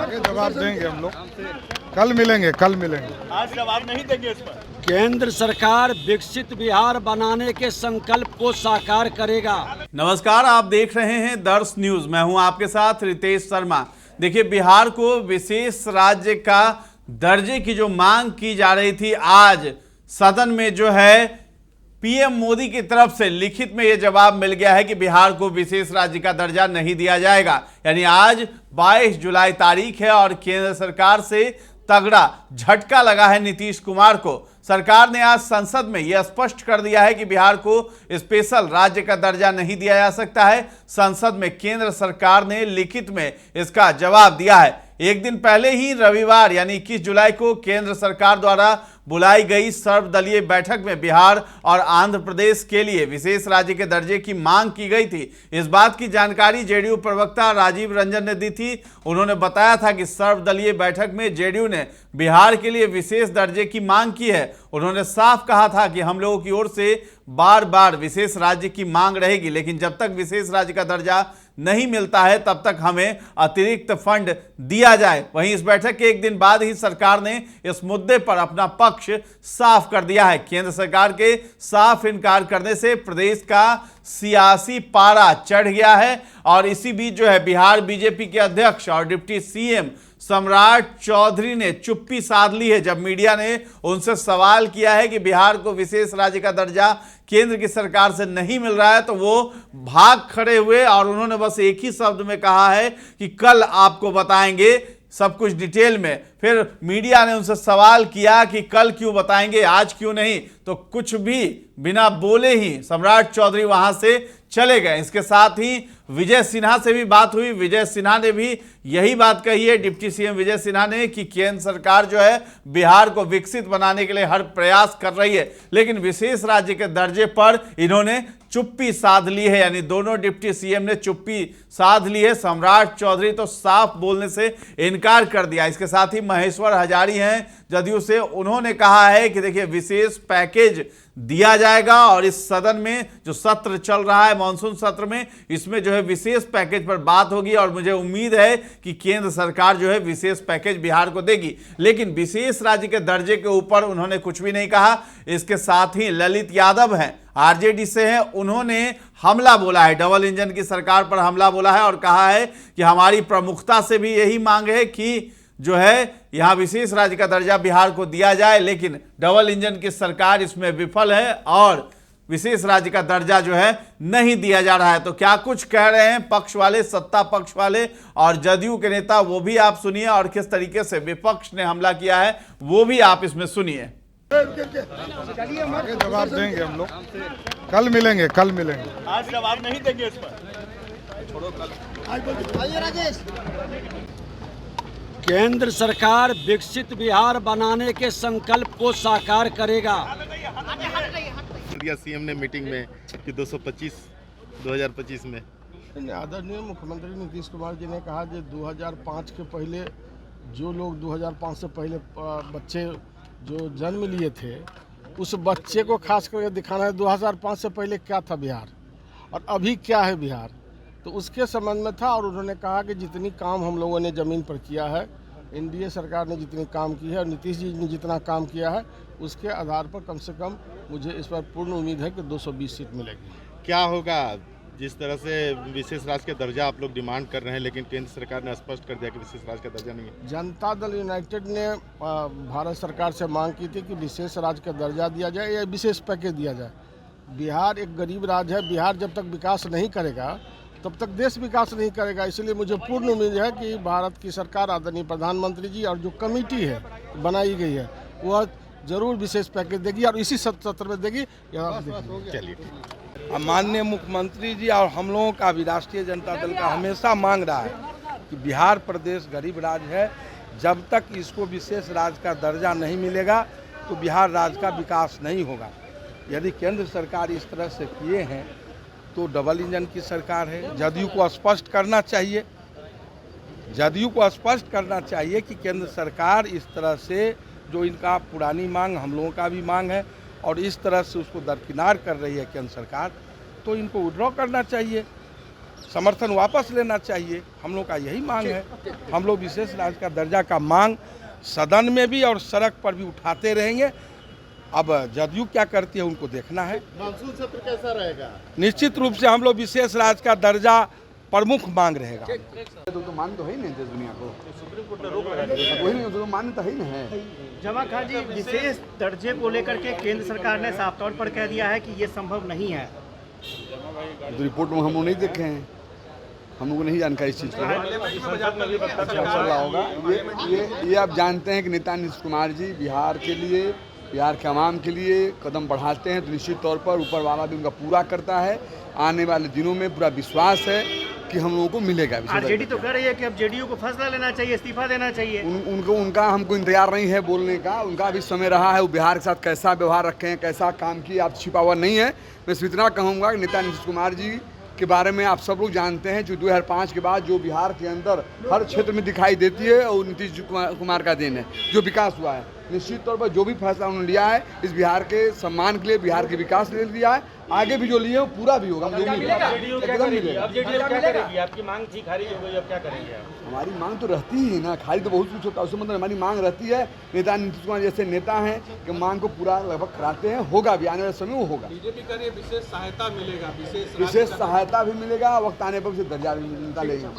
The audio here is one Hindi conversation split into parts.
आगे जवाब देंगे हम लोग, कल मिलेंगे। आज जवाब नहीं देंगे इस पर। केंद्र सरकार विकसित बिहार बनाने के संकल्प को साकार करेगा। नमस्कार, आप देख रहे हैं दर्श न्यूज। मैं हूं आपके साथ रितेश शर्मा। देखिए, बिहार को विशेष राज्य का दर्जे की जो मांग की जा रही थी, आज सदन में जो है पीएम मोदी की तरफ से लिखित में यह जवाब मिल गया है कि बिहार को विशेष राज्य का दर्जा नहीं दिया जाएगा। यानी आज 22 जुलाई तारीख है और केंद्र सरकार से तगड़ा झटका लगा है नीतीश कुमार को। सरकार ने आज संसद में यह स्पष्ट कर दिया है कि बिहार को स्पेशल राज्य का दर्जा नहीं दिया जा सकता है। संसद में केंद्र सरकार ने लिखित में इसका जवाब दिया है। एक दिन पहले ही रविवार यानी 21 जुलाई को केंद्र सरकार द्वारा बुलाई गई सर्वदलीय बैठक में बिहार और आंध्र प्रदेश के लिए विशेष राज्य के दर्जे की मांग की गई थी। इस बात की जानकारी जेडीयू प्रवक्ता राजीव रंजन ने दी थी। उन्होंने बताया था कि सर्वदलीय बैठक में जेडीयू ने बिहार के लिए विशेष दर्जे की मांग की है। उन्होंने साफ कहा था कि हम लोगों की ओर से बार बार विशेष राज्य की मांग रहेगी, लेकिन जब तक विशेष राज्य का दर्जा नहीं मिलता है तब तक हमें अतिरिक्त फंड दिया जाए। वहीं इस बैठक के एक दिन बाद ही सरकार ने इस मुद्दे पर अपना पक्ष साफ कर दिया है। केंद्र सरकार के साफ इनकार करने से प्रदेश का सियासी पारा चढ़ गया है और इसी बीच जो है बिहार बीजेपी के अध्यक्ष और डिप्टी सीएम सम्राट चौधरी ने चुप्पी साध ली है जब मीडिया ने उनसे सवाल किया है कि बिहार को विशेष राज्य का दर्जा केंद्र की सरकार से नहीं मिल रहा है, तो वो भाग खड़े हुए और उन्होंने बस एक ही शब्द में कहा है कि कल आपको बताएंगे सब कुछ डिटेल में। फिर मीडिया ने उनसे सवाल किया कि कल क्यों बताएंगे, आज क्यों नहीं, तो कुछ भी बिना बोले ही सम्राट चौधरी वहां से चले गए। इसके साथ ही विजय सिन्हा से भी बात हुई। विजय सिन्हा ने भी यही बात कही है, डिप्टी सीएम विजय सिन्हा ने, कि केंद्र सरकार जो है बिहार को विकसित बनाने के लिए हर प्रयास कर रही है, लेकिन विशेष राज्य के दर्जे पर इन्होंने चुप्पी साध ली है। यानी दोनों डिप्टी सीएम ने चुप्पी साध ली है। सम्राट चौधरी तो साफ बोलने से इनकार कर दिया। इसके साथ ही महेश्वर हजारी हैं जदयू से, उन्होंने कहा है कि देखिए विशेष पैकेज दिया जाएगा और इस सदन में जो सत्र चल रहा है मानसून सत्र में, इसमें जो है विशेष पैकेज पर बात होगी और मुझे उम्मीद है कि केंद्र सरकार जो है विशेष पैकेज बिहार को देगी। लेकिन विशेष राज्य के दर्जे के ऊपर उन्होंने कुछ भी नहीं कहा। इसके साथ ही ललित यादव हैं, आरजेडी से हैं, उन्होंने हमला बोला है, डबल इंजन की सरकार पर हमला बोला है और कहा है कि हमारी प्रमुखता से भी यही मांग है कि जो है यहां विशेष राज्य का दर्जा बिहार को दिया जाए, लेकिन डबल इंजन की सरकार इसमें विफल है और विशेष राज्य का दर्जा जो है नहीं दिया जा रहा है। तो क्या कुछ कह रहे हैं पक्ष वाले, सत्ता पक्ष वाले और जदयू के नेता, वो भी आप सुनिए और किस तरीके से विपक्ष ने हमला किया है वो भी आप इसमें सुनिए। आगे जवाब देंगे हम लोग, कल मिलेंगे। आज जवाब नहीं देंगे इस पर। केंद्र सरकार विकसित बिहार बनाने के संकल्प को साकार करेगा। सीएम ने मीटिंग में कि 2025 में आदरणीय मुख्यमंत्री नीतीश कुमार जी ने कहा कि 2005 के पहले जो लोग 2005 से पहले बच्चे जो जन्म लिए थे, उस बच्चे को खास करके दिखाना है 2005 से पहले क्या था बिहार और अभी क्या है बिहार, तो उसके संबंध में था। और उन्होंने कहा कि जितनी काम हम लोगों ने ज़मीन पर किया है, एनडीए सरकार ने जितनी काम की है और नीतीश जी ने जितना काम किया है, उसके आधार पर कम से कम मुझे इस पर पूर्ण उम्मीद है कि 220 सीट मिलेगी। क्या होगा जिस तरह से विशेष राज्य का दर्जा आप लोग डिमांड कर रहे हैं, लेकिन केंद्र सरकार ने स्पष्ट कर दिया कि विशेष राज्य का दर्जा नहीं है। जनता दल यूनाइटेड ने भारत सरकार से मांग की थी कि विशेष राज्य का दर्जा दिया जाए या विशेष पैकेज दिया जाए। बिहार एक गरीब राज्य है, बिहार जब तक विकास नहीं करेगा तब तक देश विकास नहीं करेगा। इसलिए मुझे पूर्ण उम्मीद है कि भारत की सरकार, आदरणीय प्रधानमंत्री जी और जो कमेटी है बनाई गई है, वह जरूर विशेष पैकेज देगी और इसी सत्र में देगी। चलिए, माननीय मुख्यमंत्री जी और हम लोगों का भी राष्ट्रीय जनता दल का हमेशा मांग रहा है कि बिहार प्रदेश गरीब राज्य है, जब तक इसको विशेष राज्य का दर्जा नहीं मिलेगा तो बिहार राज्य का विकास नहीं होगा। यदि केंद्र सरकार इस तरह से किए हैं तो डबल इंजन की सरकार है। जदयू को स्पष्ट करना चाहिए, जदयू को स्पष्ट करना चाहिए कि केंद्र सरकार इस तरह से जो इनका पुरानी मांग, हम लोगों का भी मांग है, और इस तरह से उसको दरकिनार कर रही है केंद्र सरकार, तो इनको विड्रॉ करना चाहिए। समर्थन वापस लेना चाहिए। हम लोग का यही मांग है। हम लोग विशेष राज्य का दर्जा का मांग सदन में भी और सड़क पर भी उठाते रहेंगे। अब जदयू क्या करती है उनको देखना है। मानसून सत्र कैसा रहेगा? निश्चित रूप से हम लोग विशेष राज्य का दर्जा प्रमुख मांग रहेगा। तो मान तो है ही नहीं देश दुनिया को, सुप्रीम कोर्ट ने रोक लगा दिया, वही नहीं तो मान्यता ही नहीं है। जमा खान जी, विशेष दर्जे को लेकर के केंद्र सरकार ने साफ तौर पर कह दिया है कि ये संभव नहीं है। तो रिपोर्ट में हम लोग नहीं देखे हैं, हम लोग को नहीं जानकारी इस चीज़ की। होगा ये आप जानते हैं कि नेता नीतीश कुमार जी बिहार के लिए, बिहार के आवाम के लिए कदम बढ़ाते हैं तो निश्चित तौर पर ऊपर वाला भी उनका पूरा करता है। आने वाले दिनों में पूरा विश्वास है कि हम लोगों को मिलेगा। आरजेडी तो कह रही है कि अब जेडीयू को फैसला लेना चाहिए, इस्तीफा देना चाहिए। उनका हमको इंतजार नहीं है बोलने का, उनका भी समय रहा है। वो बिहार के साथ कैसा व्यवहार रखे हैं, कैसा काम किया, आप छिपा हुआ नहीं है। मैं सिर्फ इतना कहूँगा कि नेता नीतीश कुमार जी के बारे में आप सब लोग जानते हैं, जो 2005 के बाद जो बिहार के अंदर हर क्षेत्र में दिखाई देती है और नीतीश कुमार का देन है। जो विकास हुआ है, निश्चित तौर पर जो भी फैसला उन्होंने लिया है इस बिहार के सम्मान के लिए, बिहार के विकास के लिए लिया है। आगे भी जो लिए वो पूरा भी होगा। आपकी मांग थी, खारिज हो गई, अब क्या करेंगे आप? हमारी मांग तो रहती ही ना, खाली तो बहुत कुछ होता है, उससे मतलब हमारी मांग रहती है। नेता नीतीश कुमार जैसे नेता हैं कि मांग को पूरा लगभग कराते हैं, होगा भी, आने वाले समय वो होगा। बीजेपी का विशेष सहायता मिलेगा, विशेष सहायता भी मिलेगा, वक्त आने पर उसे दर्जा भी मिलता लेगा।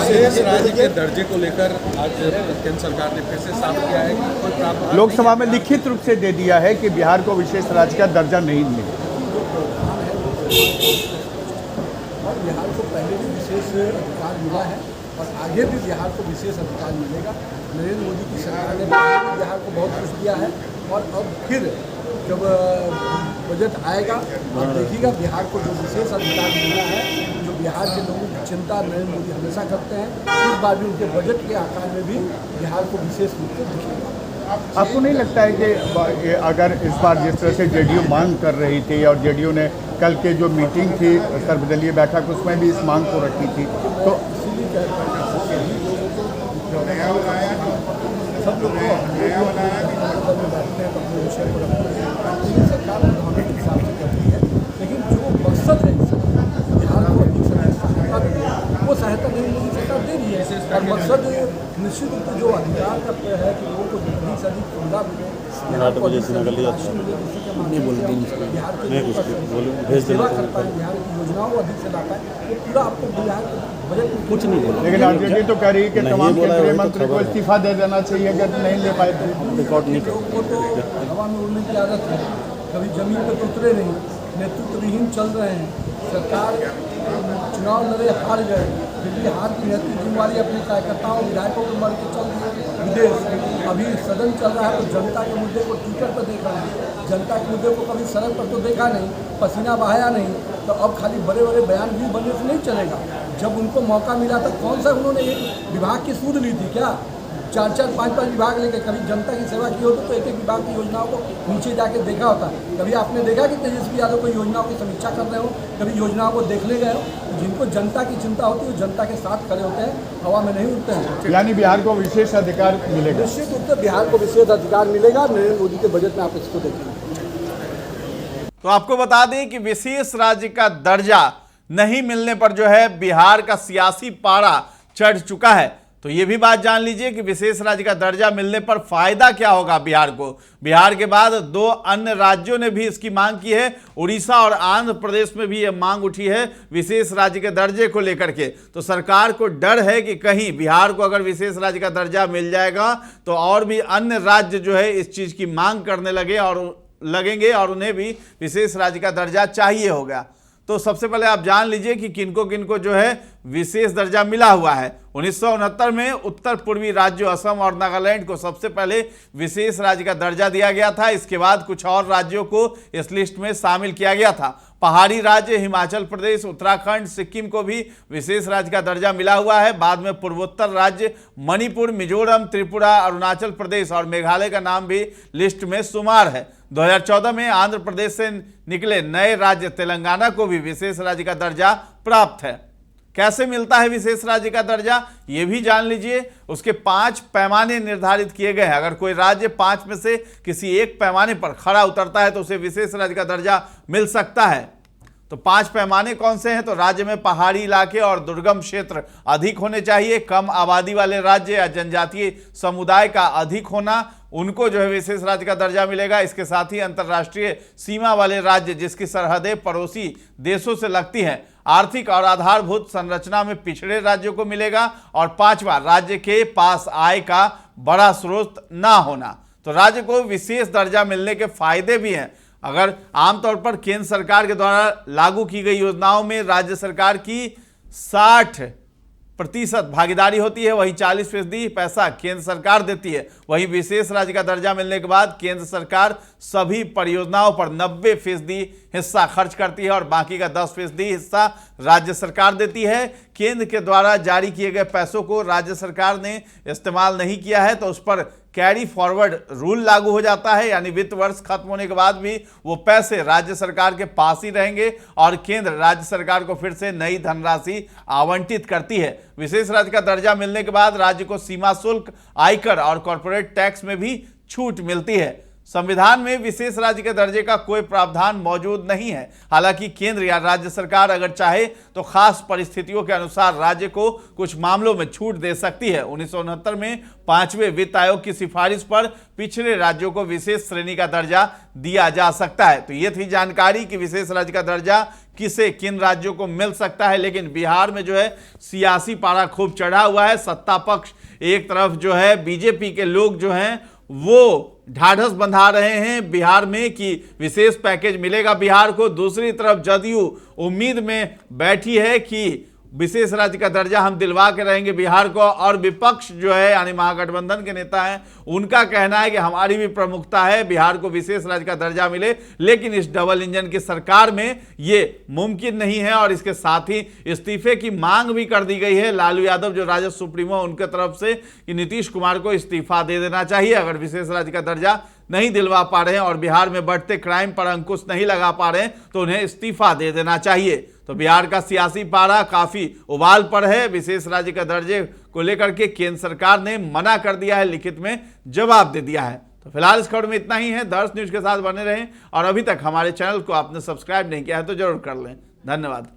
विशेष राज्य के दर्जे को लेकर आज केंद्र सरकार ने फिर से साफ किया है कि कोई प्रावधान लोकसभा में लिखित रूप से दे दिया है कि बिहार को विशेष राज्य का दर्जा नहीं मिलेगा। और बिहार को पहले भी विशेष अधिकार मिला है और आगे भी बिहार को विशेष अधिकार मिलेगा। नरेंद्र मोदी की सरकार ने बिहार को बहुत कुछ दिया है और अब फिर जब बजट आएगा और देखिएगा बिहार को जो विशेष अधिकार मिला है, जो बिहार के लोगों की चिंता नरेंद्र मोदी हमेशा करते हैं, इस बार भी उनके बजट के आकार में भी बिहार को विशेष रूप से दिखेगा। आपको नहीं लगता है कि अगर इस बार जिस तरह से जेडीयू मांग कर रही थी और जेडीयू ने कल के जो मीटिंग थी सर्वदलीय बैठक उसमें भी इस मांग को रखी थी, तो इसीलिए कहता है सब लोग सरकार के हिसाब से करती है, लेकिन जो मकसद है बिहार को अधिक से अधिक सहायता मिले वो सहायता नहीं मोदी सरकार दे रही है। और मकसद निश्चित रूप से जो अधिकार का है कि लोगों को अधिक से अधिक सुविधा मिले, बिहार को अधिक से अधिक राशि मिले, जिससे कि बिहार के लोगों का सेवा कर पाए, बिहार की योजनाओं को अधिक से ला पाए, ये पूरा आपको बिहार बजट कुछ नहीं दे। लेकिन आरजेडी तो कह रही है कि तमाम केंद्रीय मंत्री को इस्तीफा दे देना चाहिए अगर नहीं ले पाए तो। लोगों को तो हवा में उड़ने की आदत है, कभी जमीन पर तो उतरे नहीं, नेतृत्वहीन चल रहे हैं। सरकार चुनाव लड़े, हार गए, फिर भी हार की नेतृत्व जिम्मेवारी अपने कार्यकर्ताओं विधायकों को मर के चल दिए विदेश। अभी सदन चल रहा है तो जनता के मुद्दे को ट्विटर पर देख रहे हैं, जनता के मुद्दे को कभी सड़क पर तो देखा नहीं, पसीना बहाया नहीं। तो अब खाली बड़े बड़े बयान भी बनने से नहीं चलेगा। जब उनको मौका मिला था कौन सा उन्होंने एक विभाग की सूद ली थी क्या? 4-4, 5-5 विभाग लेके कभी जनता की सेवा की होती तो एक एक विभाग की योजनाओं को नीचे जाके देखा होता। कभी आपने देखा कि तेजस्वी यादव कोई योजनाओं की समीक्षा कर रहे हो, कभी योजनाओं को देखने गए हो? जिनको जनता की चिंता होती है वो जनता के साथ खड़े होते हैं, हवा में नहीं उड़ते हैं। यानी बिहार को विशेष अधिकार मिलेगा। निश्चित रूप से बिहार को विशेष अधिकार मिलेगा। नरेंद्र मोदी के बजट में आप इसको देखेंगे। तो आपको बता दें कि विशेष राज्य का दर्जा नहीं मिलने पर जो है बिहार का सियासी पारा चढ़ चुका है। तो ये भी बात जान लीजिए कि विशेष राज्य का दर्जा मिलने पर फायदा क्या होगा बिहार को। बिहार के बाद 2 अन्य राज्यों ने भी इसकी मांग की है। उड़ीसा और आंध्र प्रदेश में भी ये मांग उठी है विशेष राज्य के दर्जे को लेकर के। तो सरकार को डर है कि कहीं बिहार को अगर विशेष राज्य का दर्जा मिल जाएगा तो और भी अन्य राज्य जो है इस चीज़ की मांग करने लगेंगे और उन्हें भी विशेष राज्य का दर्जा चाहिए होगा। तो सबसे पहले आप जान लीजिए कि किनको किनको जो है विशेष दर्जा मिला हुआ है। 1969 में उत्तर पूर्वी राज्यों असम और नागालैंड को सबसे पहले विशेष राज्य का दर्जा दिया गया था। इसके बाद कुछ और राज्यों को इस लिस्ट में शामिल किया गया था। पहाड़ी राज्य हिमाचल प्रदेश, उत्तराखंड, सिक्किम को भी विशेष राज्य का दर्जा मिला हुआ है। बाद में पूर्वोत्तर राज्य मणिपुर, मिजोरम, त्रिपुरा, अरुणाचल प्रदेश और मेघालय का नाम भी लिस्ट में शुमार है। 2014 में आंध्र प्रदेश से निकले नए राज्य तेलंगाना को भी विशेष राज्य का दर्जा प्राप्त है। कैसे मिलता है विशेष राज्य का दर्जा ये भी जान लीजिए। उसके 5 पैमाने निर्धारित किए गए हैं। अगर कोई राज्य 5 में से किसी एक पैमाने पर खरा उतरता है तो उसे विशेष राज्य का दर्जा मिल सकता है। तो 5 पैमाने कौन से हैं? तो राज्य में पहाड़ी इलाके और दुर्गम क्षेत्र अधिक होने चाहिए, कम आबादी वाले राज्य या जनजातीय समुदाय का अधिक होना, उनको जो है विशेष राज्य का दर्जा मिलेगा। इसके साथ ही अंतर्राष्ट्रीय सीमा वाले राज्य जिसकी सरहदें पड़ोसी देशों से लगती हैं, आर्थिक और आधारभूत संरचना में पिछड़े राज्यों को मिलेगा। और 5वां, राज्य के पास आय का बड़ा स्रोत ना होना। तो राज्य को विशेष दर्जा मिलने के फायदे भी हैं। अगर आमतौर पर केंद्र सरकार के द्वारा लागू की गई योजनाओं में राज्य सरकार की 60% भागीदारी होती है, वहीं 40% पैसा केंद्र सरकार देती है। वहीं विशेष राज्य का दर्जा मिलने के बाद केंद्र सरकार सभी परियोजनाओं पर 90% हिस्सा खर्च करती है और बाकी का 10% हिस्सा राज्य सरकार देती है। केंद्र के द्वारा जारी किए गए पैसों को राज्य सरकार ने इस्तेमाल नहीं किया है तो उस पर कैरी फॉरवर्ड रूल लागू हो जाता है, यानी वित्त वर्ष खत्म होने के बाद भी वो पैसे राज्य सरकार के पास ही रहेंगे और केंद्र राज्य सरकार को फिर से नई धनराशि आवंटित करती है। विशेष राज्य का दर्जा मिलने के बाद राज्य को सीमा शुल्क, आयकर और कॉर्पोरेट टैक्स में भी छूट मिलती है। संविधान में विशेष राज्य के दर्जे का कोई प्रावधान मौजूद नहीं है। हालांकि केंद्र या राज्य सरकार अगर चाहे तो खास परिस्थितियों के अनुसार राज्य को कुछ मामलों में छूट दे सकती है। 1969 में 5वें वित्त आयोग की सिफारिश पर पिछड़े राज्यों को विशेष श्रेणी का दर्जा दिया जा सकता है। तो ये थी जानकारी कि विशेष राज्य का दर्जा किसे, किन राज्यों को मिल सकता है। लेकिन बिहार में जो है सियासी पारा खूब चढ़ा हुआ है। सत्ता पक्ष एक तरफ जो है बीजेपी के लोग जो हैं वो ढाढ़स बंधा रहे हैं बिहार में कि विशेष पैकेज मिलेगा बिहार को। दूसरी तरफ जदयू उम्मीद में बैठी है कि विशेष राज्य का दर्जा हम दिलवा के रहेंगे बिहार को। और विपक्ष जो है यानी महागठबंधन के नेता हैं, उनका कहना है कि हमारी भी प्रमुखता है बिहार को विशेष राज्य का दर्जा मिले, लेकिन इस डबल इंजन की सरकार में ये मुमकिन नहीं है। और इसके साथ ही इस्तीफे की मांग भी कर दी गई है लालू यादव जो राजद सुप्रीमो उनके तरफ से कि नीतीश कुमार को इस्तीफा दे देना चाहिए। अगर विशेष राज्य का दर्जा नहीं दिलवा पा रहे हैं और बिहार में बढ़ते क्राइम पर अंकुश नहीं लगा पा रहे हैं तो उन्हें इस्तीफा दे देना चाहिए। तो बिहार का सियासी पारा काफी उबाल पर है। विशेष राज्य का दर्जे को लेकर के केंद्र सरकार ने मना कर दिया है, लिखित में जवाब दे दिया है। तो फिलहाल इस खबर में इतना ही है। दर्श न्यूज के साथ बने रहें और अभी तक हमारे चैनल को आपने सब्सक्राइब नहीं किया है तो जरूर कर लें। धन्यवाद।